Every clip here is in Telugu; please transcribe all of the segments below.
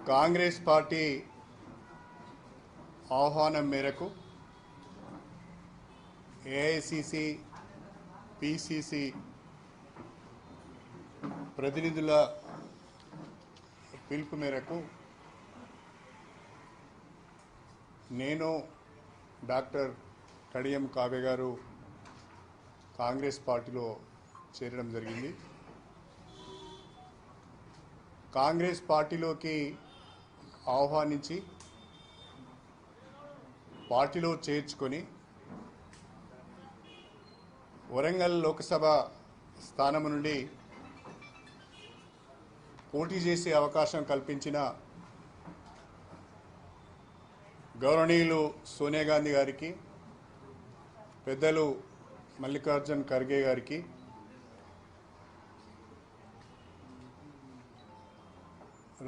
కాంగ్రెస్ పార్టీ ఆహ్వానం మేరకు ఏఐసిసి పిసిసి ప్రతినిధుల పిలుపు మేరకు నేను డాక్టర్ కడియం కావ్య గారు కాంగ్రెస్ పార్టీలో చేరడం జరిగింది. కాంగ్రెస్ పార్టీలోకి ఆహ్వానించి పార్టీలో చేర్చుకొని వరంగల్ లోక్సభ స్థానం నుండి పోటీ చేసే అవకాశం కల్పించిన గౌరవనీయులు సోనియా గాంధీ గారికి, పెద్దలు మల్లికార్జున్ ఖర్గే గారికి,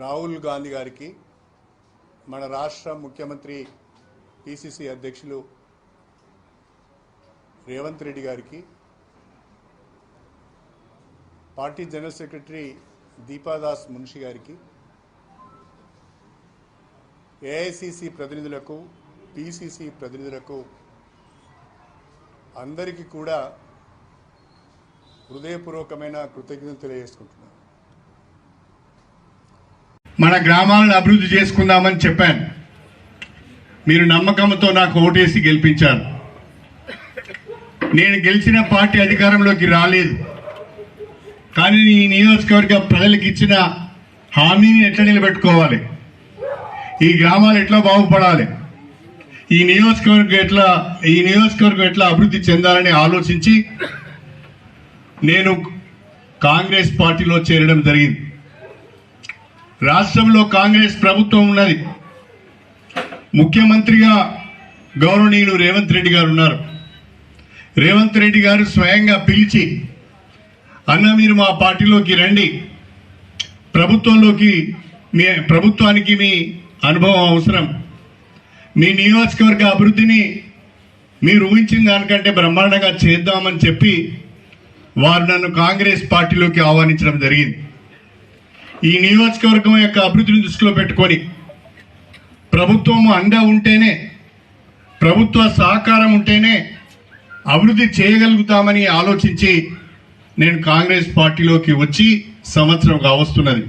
రాహుల్ గాంధీ గారికి, మన రాష్ట్ర ముఖ్యమంత్రి పిసిసి అధ్యక్షులు రేవంత్ రెడ్డి గారికి, party general secretary Deepa Das Munshi గారికి, ఏఐసిసి ప్రతినిధులకు, పిసిసి ప్రతినిధులకు అందరికీ కూడా హృదయపూర్వకమైన కృతజ్ఞతలు తెలియజేసుకుంటున్నాను. మన గ్రామాలను అభివృద్ధి చేసుకుందామని చెప్పాను. మీరు నమ్మకంతో నాకు ఓటేసి గెలిపించారు. నేను గెలిచిన పార్టీ అధికారంలోకి రాలేదు, కానీ ఈ నియోజకవర్గ ప్రజలకు ఇచ్చిన హామీని ఎట్లా నిలబెట్టుకోవాలి, ఈ గ్రామాలు ఎట్లా బాగుపడాలి, ఈ నియోజకవర్గం ఎట్లా అభివృద్ధి చెందాలని ఆలోచించి నేను కాంగ్రెస్ పార్టీలో చేరడం జరిగింది. రాష్ట్రంలో కాంగ్రెస్ ప్రభుత్వం ఉన్నది. ముఖ్యమంత్రిగా గౌరవనీయులు రేవంత్ రెడ్డి గారు ఉన్నారు. రేవంత్ రెడ్డి గారు స్వయంగా పిలిచి, అన్న మీరు మా పార్టీలోకి రండి, ప్రభుత్వానికి మీ అనుభవం అవసరం, మీ నియోజకవర్గ అభివృద్ధిని మీరు ఊహించిన దానికంటే బ్రహ్మాండంగా చేద్దామని చెప్పి వారు నన్ను కాంగ్రెస్ పార్టీలోకి ఆహ్వానించడం జరిగింది. ఈ నియోజకవర్గం యొక్క అభివృద్ధిని దృష్టిలో పెట్టుకొని ప్రభుత్వం అండ ఉంటేనే, ప్రభుత్వ సహకారం ఉంటేనే అభివృద్ధి చేయగలుగుతామని ఆలోచించి నేను కాంగ్రెస్ పార్టీలోకి వచ్చి సంవత్సరం కావస్తున్నది.